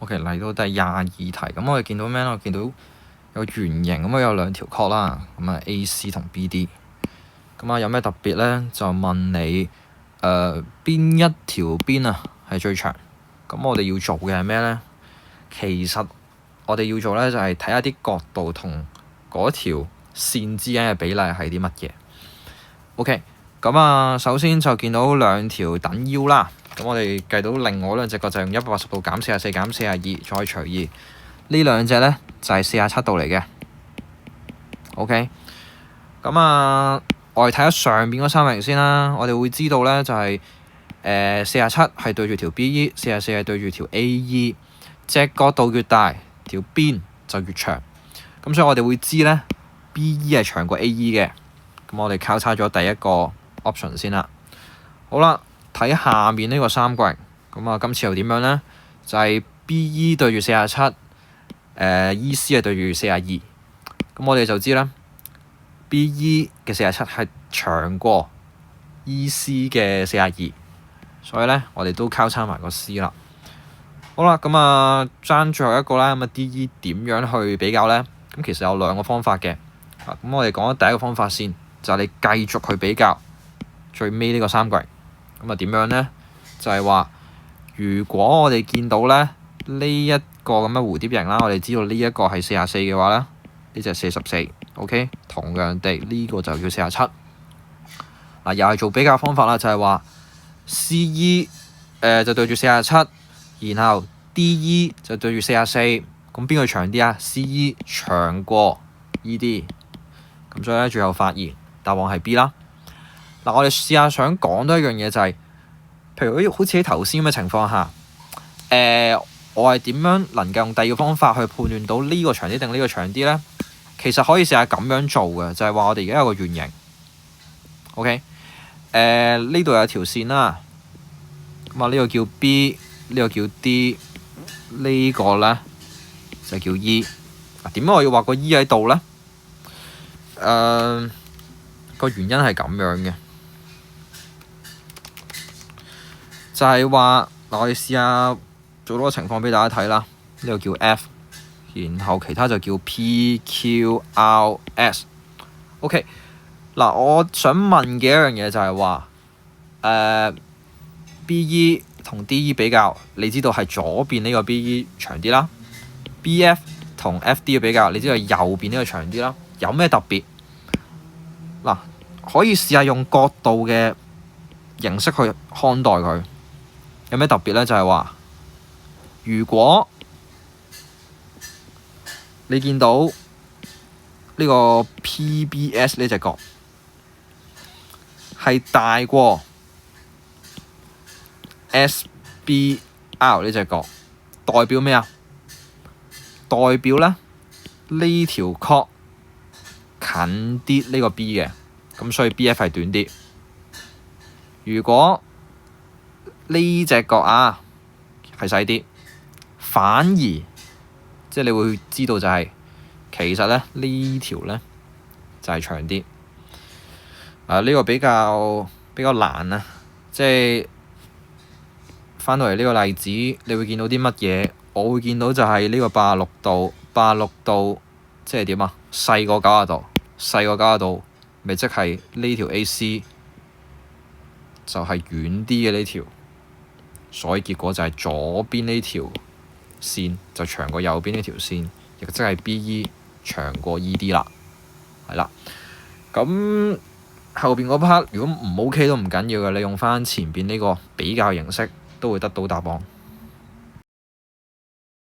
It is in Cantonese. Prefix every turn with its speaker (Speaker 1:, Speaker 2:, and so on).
Speaker 1: OK， 嚟到第22題，咁我哋見到咩咧？我見到有圓形咁有兩條角啦，咁啊 AC 同 BD， 咁啊有咩特別咧？就問你邊一條邊啊係最長？咁我哋要做嘅係咩咧？其實我哋要做咧就係睇下啲角度同嗰條線之間嘅比例係啲乜嘢。OK， 咁啊首先就見到兩條等腰啦。咁我哋計到另外兩隻角就用180度減44減42再除2，呢兩隻咧就係47度嚟嘅。OK， 咁啊我哋睇下上邊嗰三角形先啦。我哋會知道咧就係47係對住條 BE， 44係對住條 AE， 隻角度越大，條邊就越長。咁所以我哋會知咧 BE 係長過 AE 嘅。咁我哋交叉咗第一個 option 先啦。好啦。睇下面呢個三角形，咁啊今次又點樣呢？就係 BE 對住47，EC 係對住42，咁我哋就知啦。BE 嘅47係長過 EC 嘅42，所以呢，我哋都交叉埋個 C 啦。好啦，咁啊爭最後一個啦，咁啊 DE 點樣去比較呢？咁其實有兩個方法嘅，咁我哋講第一個方法先，就係你繼續去比較最尾呢個三角形。咁啊點樣呢？就係話，如果我哋見到咧呢一個咁嘅蝴蝶形啦，我哋知道呢一個係44嘅話咧，呢隻係44。OK， 同樣地呢個就叫47。嗱，又係做比較方法啦，就係話 CE 就對住47，然後 DE 就對住44。咁邊個長啲啊？CE 長過 ED。咁所以咧，最後發現答案係 B 啦。嗱，我哋試下想講多一樣嘢，就係，譬如好似喺頭先咁嘅情況下，我係點樣能夠用第二個方法去判斷到呢個長啲定呢個長啲咧？其實可以試下咁樣做嘅，就係話我哋而家有個圓形 ，OK， 呢度有條線啦，咁啊呢個叫 B， 呢個叫 D， 呢個咧就叫 E。嗱，點解我要畫個 E 喺度咧？個原因係咁樣嘅。就係話，我哋試下做多個情況俾大家睇啦。呢個叫 F， 然後其他就叫 PQRS。OK， 嗱，我想問嘅一樣嘢就係話，BE 同 DE 比較，你知道係左邊呢個 BE 長啲啦。BF 同 FD 嘅比較，你知道右邊呢個長啲啦。有咩特別？嗱，可以試下用角度嘅形式去看待佢。有咩特別咧？就係話，如果你見到呢個 PBS 呢隻角係大過 SBR 呢隻角，代表咩啊？代表咧呢條角近啲呢個 B 嘅，咁所以 BF 係短啲。如果呢隻角啊係細啲，反而即係你會知道就係、其實咧呢條咧就係長啲。呢個比較難啊，即係翻到嚟呢個例子，你會見到啲乜嘢？我會見到就係呢個86度，86度即係點啊？細過90度，細過90度，咪即係呢條 AC 就係遠啲嘅呢條。所以結果就係左邊呢條線就長過右邊呢條線，亦即係 BE 長過 ED 啦，係啦。咁後邊嗰 part 如果唔 OK 都唔緊要嘅，你用翻前邊呢個比較形式都會得到答案。